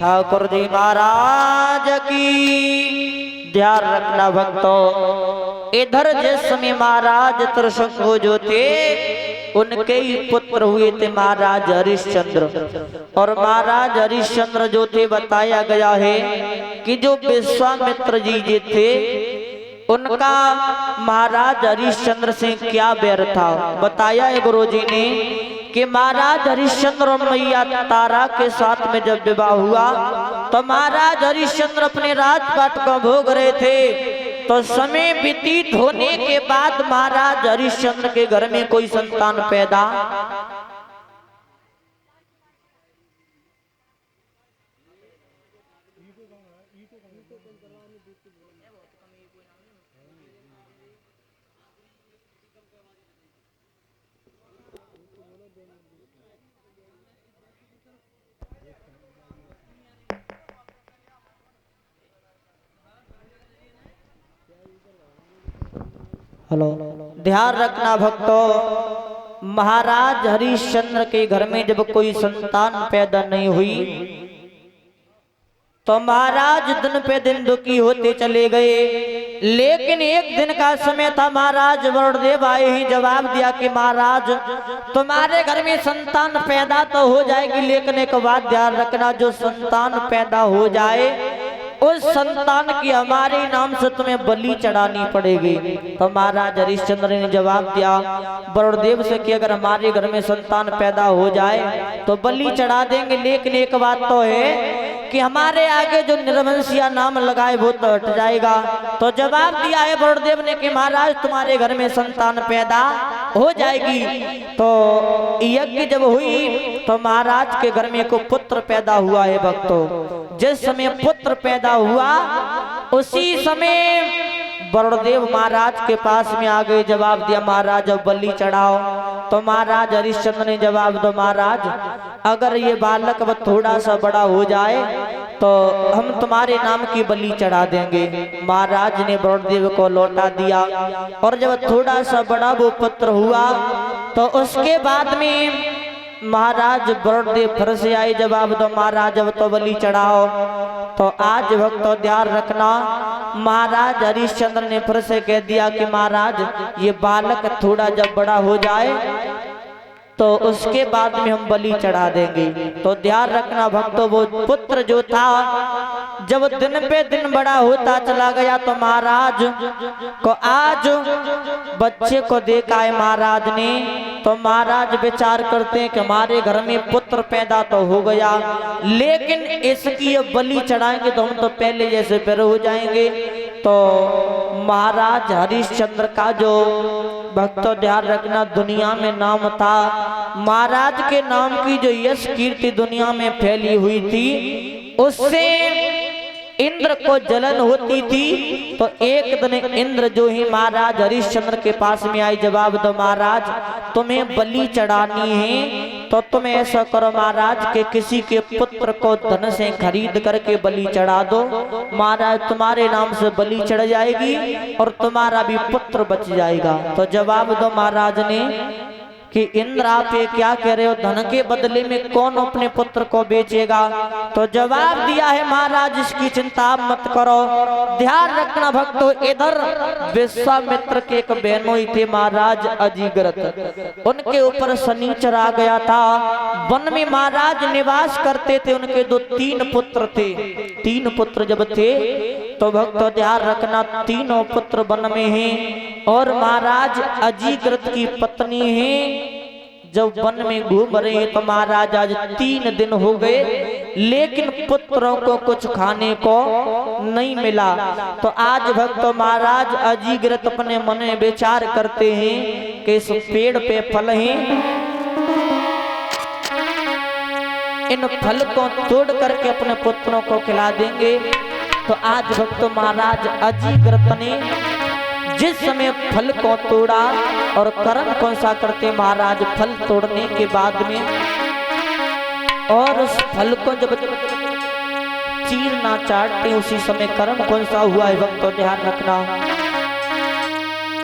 ठाकुर जी महाराज की। ध्यान रखना भक्तों, इधर जिस समय महाराज त्रिशंकु जो थे उनके ही पुत्र हुए थे महाराज हरिश्चंद्र। और महाराज हरिश्चंद्र जो थे बताया गया है कि जो विश्वामित्र जी थे उनका महाराज हरिश्चंद्र से क्या बैर था। बताया है गुरु जी ने कि महाराज हरिश्चंद्र और मैया तारा के साथ में जब विवाह हुआ तो महाराज हरिश्चंद्र अपने राजपाट को भोग रहे थे। तो समय व्यतीत होने के बाद महाराज हरिश्चंद्र के घर में कोई संतान पैदा हेलो, ध्यान रखना भक्तों, महाराज हरिश्चंद्र के घर में जब कोई संतान पैदा नहीं हुई तो महाराज दिन पे दिन दुखी होते चले गए। लेकिन एक दिन का समय था, महाराज वरुणदेव आए ही जवाब दिया कि महाराज तुम्हारे घर में संतान पैदा तो हो जाएगी, लेकिन एक बात ध्यान रखना, जो संतान पैदा हो जाए उस संतान की हमारे नाम से तुम्हें बलि चढ़ानी पड़ेगी। तो महाराज हरिश्चंद्र ने जवाब दिया वरुणदेव से कि अगर हमारे घर में संतान पैदा हो जाए तो बलि चढ़ा देंगे, लेकिन एक बात तो है कि हमारे आगे जो निर्वंशिया नाम लगाए वो तो हट जाएगा। तो जवाब दिया है वरुणदेव ने कि महाराज तुम्हारे घर में संतान पैदा हो जाएगी। तो यज्ञ जब हुई तो महाराज के घर में को पुत्र पैदा हुआ है भक्तों। जिस समय पुत्र पैदा हुआ उसी समय वरुणदेव महाराज के पास में आ गए, जवाब दिया महाराज अब बलि चढ़ाओ। तो महाराज हरिश्चंद्र ने जवाब दो महाराज अगर ये बालक अब थोड़ा सा बड़ा हो जाए तो हम तुम्हारे नाम की बलि चढ़ा देंगे। महाराज ने वरुणदेव को लौटा दिया और जब थोड़ा सा बड़ा वो पुत्र हुआ तो उसके बाद में महाराज वरुणदेव फिर से आए, जवाब दो महाराज अब तो बलि चढ़ाओ। तो आज भक्तों ध्यान रखना, महाराज हरिश्चंद्र ने फिर से कह दिया कि महाराज ये बालक थोड़ा जब बड़ा हो जाए तो उसके बाद में हम बलि चढ़ा देंगे। तो ध्यान रखना भक्तों, वो पुत्र जो था जब दिन पे दिन बड़ा होता चला गया तो महाराज को आज बच्चे को देखा है महाराज ने। तो महाराज विचार करते हैं कि हमारे घर में पुत्र पैदा तो हो गया, लेकिन इसकी अब बलि चढ़ाएंगे तो हम तो पहले जैसे फिर हो जाएंगे। तो महाराज हरिश्चंद्र का जो भक्तों ध्यान रखना दुनिया में नाम था, महाराज के नाम की जो यश कीर्ति दुनिया में फैली हुई थी उससे इंद्र को जलन होती थी। तो एक दिन इंद्र जो ही महाराज हरिश्चंद्र के पास में आए, जवाब दो महाराज तुम्हें बलि चढ़ानी है तो तुम ऐसा करो महाराज के किसी के पुत्र को धन से खरीद करके बलि चढ़ा दो, महाराज तुम्हारे नाम से बलि चढ़ जाएगी और तुम्हारा भी पुत्र बच जाएगा। तो जवाब दो महाराज ने कि इंद्र आप ये क्या कह रहे हो, धन के बदले में कौन अपने पुत्र को बेचेगा। तो जवाब दिया है महाराज इसकी चिंता मत करो। ध्यान रखना भक्तों, इधर विश्वामित्र के एक बहनोई थे महाराज अजीग्रत, उनके ऊपर शनिचर आ गया था। वन में महाराज निवास करते थे, उनके तीन पुत्र थे। तीन पुत्र जब थे तो भक्तों ध्यान रखना तीनों पुत्र वन में हैं और महाराज अजीग्रत की पत्नी है। जब वन में घूम रहे हैं तो महाराज आज 3 दिन हो गए लेकिन पुत्रों को कुछ खाने को नहीं मिला। तो आज भक्तों महाराज अजीग्रत अपने मन में विचार करते हैं कि इस पेड़ पे फल हैं, इन फल को तोड़ करके अपने पुत्रों को खिला देंगे। तो आज भक्तों महाराज अजीग्रत ने जिस समय फल को तोड़ा और कर्म कौन सा करते महाराज, फल तोड़ने के बाद में और उस फल को जब चीरना चाटते उसी समय कर्म कौन सा हुआ है भक्तों ध्यान रखना।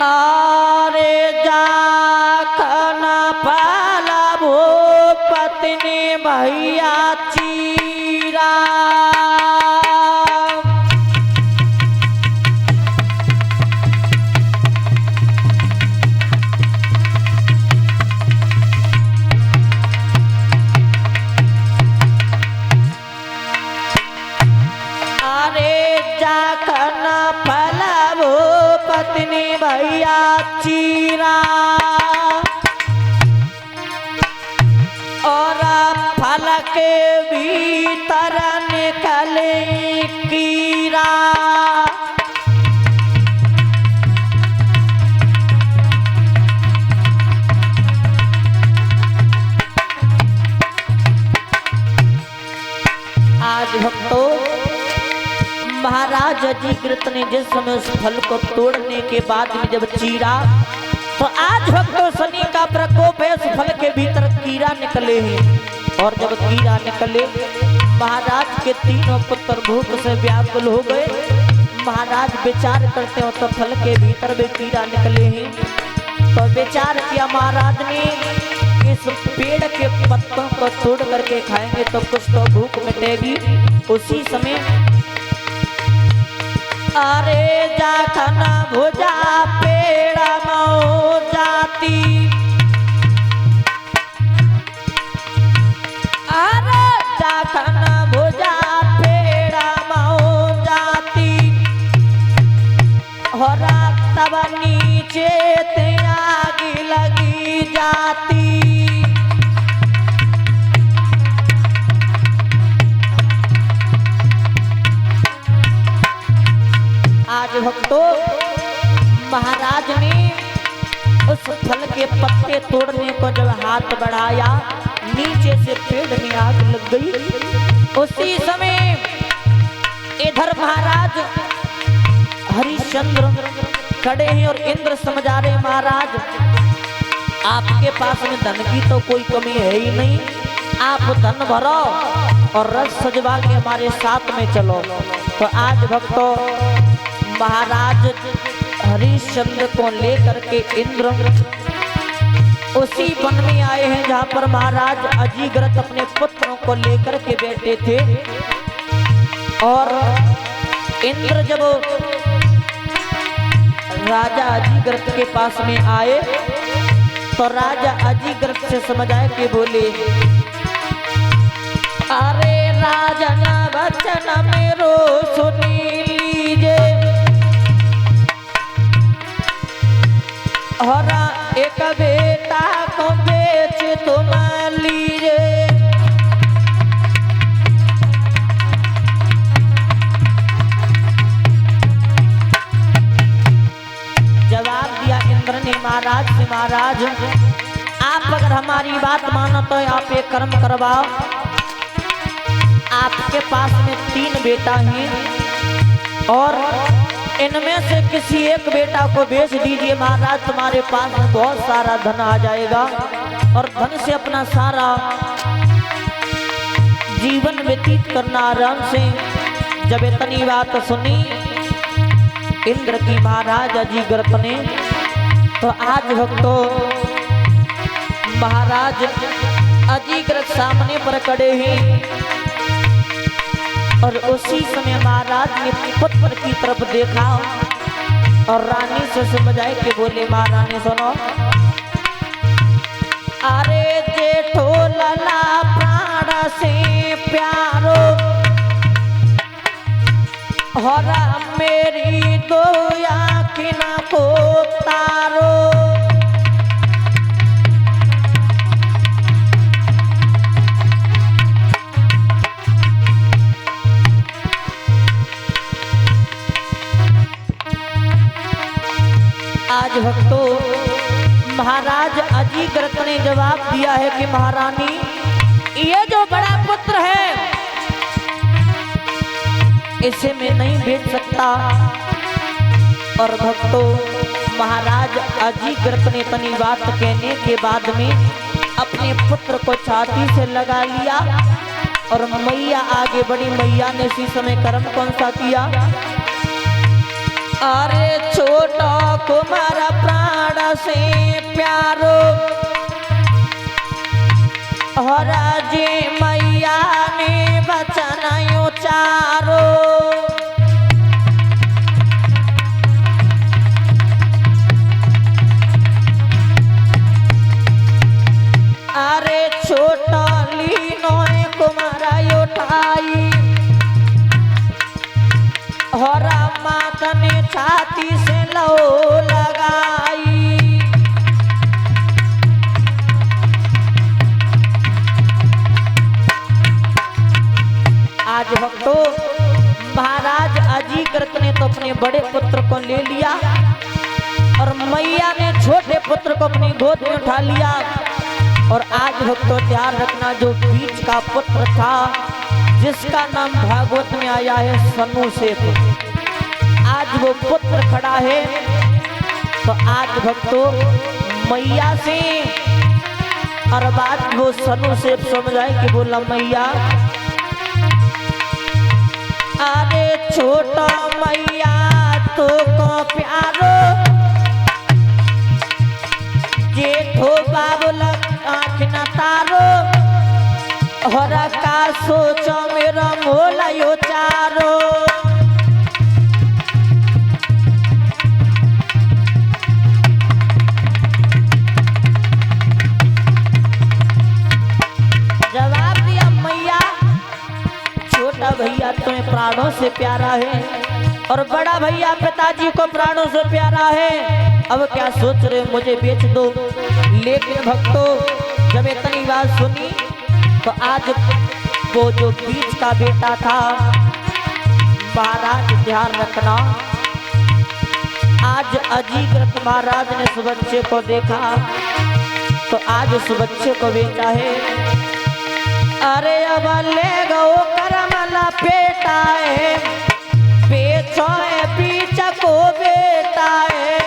आरे जाखना पाला भूपति ने भैया चीरा भैया चीरा और फल के भीतर निकले कीड़ा। आज भक्तों महाराज अजीकृत ने जिस समय उस फल को तोड़ने के बाद में जब चीरा तो आज भक्तों शनि का प्रकोप है। उस फल के भीतर कीड़ा निकले हैं और जब कीड़ा निकले महाराज के तीनों पुत्र भूख से व्याकुल हो गए। महाराज विचार करते हो तो फल के भीतर भी कीड़ा निकले हैं तो विचार किया महाराज ने इस पेड़ के पत्तों को तोड़ करके खाएंगे तो कुछ तो भूख मिटेगी। उसी समय अरे जाखन भुजा पेड़ मो जाती अरे जाखन भुजा पेड़ मो जाती और तब नीचे आग लगी जाती। आज भक्तों महाराज ने उस फल के पत्ते तोड़ने को जब हाथ बढ़ाया नीचे से पेड़ में आग लग गई। उसी समय इधर महाराज हरिश्चंद्र खड़े हैं और इंद्र समझा रहे महाराज आपके पास में धन की तो कोई कमी है ही नहीं, आप धन भरो और रथ सजवा के हमारे साथ में चलो। तो आज भक्तों महाराज हरिश्चंद्र को लेकर के इंद्र उसी वन में आए हैं जहां पर महाराज अजीग्रत अपने पुत्रों को लेकर के बैठे थे। और इंद्र जब राजा अजीग्रत के पास में आए तो राजा अजीग्रत से समझ आए कि बोले अरे राजन वचन मेरो सुनी लीजे और एक बेटा को बेच तुम लीजे। जवाब दिया इंद्र ने महाराज से महाराज आप अगर हमारी बात मानो तो आप एक कर्म करवाओ। आपके पास में 3 बेटा हैं और इनमें से किसी एक बेटा को बेच दीजिए महाराज, तुम्हारे पास में बहुत सारा धन आ जाएगा और धन से अपना सारा जीवन व्यतीत करना आराम से। जब इतनी बात सुनी इंद्र की महाराज अजीग्रत ने तो आज भक्तों महाराज अजीग्रत सामने पर खड़े हैं और उसी समय महाराज ने पुत्र की तरफ देखा और रानी से समझाए कि बोले महारानी सुनो अरे जेठो लला प्राण से प्यारो और मेरी 2 आँखिन को तारो। आज भक्तों महाराज अजीग्रत ने जवाब दिया है कि महारानी ये जो बड़ा पुत्र है इसे मैं नहीं बेच सकता। और भक्तों महाराज अजीग्रत ने इतनी बात कहने के बाद में अपने पुत्र को छाती से लगा लिया और मैया आगे बढ़ी। मैया ने इसी समय कर्म कौन सा किया अरे छोटा कुमार प्राण से प्यारो और जी मैया ने वचन उचारो। अरे छोटा लीनो कुमार उठाई और माता ने छाती से लो लगा भक्तों महाराज अजीकृत ने तो अपने बड़े पुत्र को ले लिया और मैया ने छोटे पुत्र को अपनी गोद में उठा लिया। और आज भक्तों ध्यान रखना, जो बीच का पुत्र था जिसका नाम भागवत में आया है सनु सेठ, आज वो पुत्र खड़ा है। तो आज भक्तों मैया से और बात वो सनु सेठ समझाए कि बोला मैया, अरे छोटा मैया तो को प्यारो जेठो बाबुल आँख न तारो और का सोचो मेरा मोला यो चारो। जवाब दिया मैया, छोटा भैया तुम्हें प्राणों से प्यारा है और बड़ा भैया पिताजी को प्राणों से प्यारा है। अब क्या सोच रहे, मुझे बेच दो। लेकिन भक्तों जब इतनी बात सुनी तो आज वो जो बीच का बेटा था, महाराज ध्यान रखना, आज अजीकृत महाराज ने उस बच्चे को देखा तो आज उस बच्चे को बेचा है। अरे अब ले गो करमला बेटा है, बेचो है बीच को बेटा है।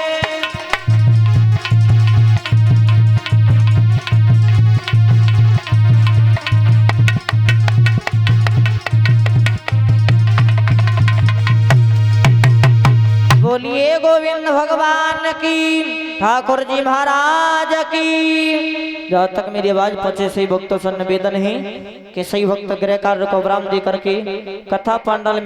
बोलिए गोविंद भगवान की, ठाकुर जी महाराज की। जहाँ तक मेरी आवाज पहुंचे सही भक्तों से निवेदन है कि सही भक्त गृह कार्य को विराम दे करके कथा पंडाल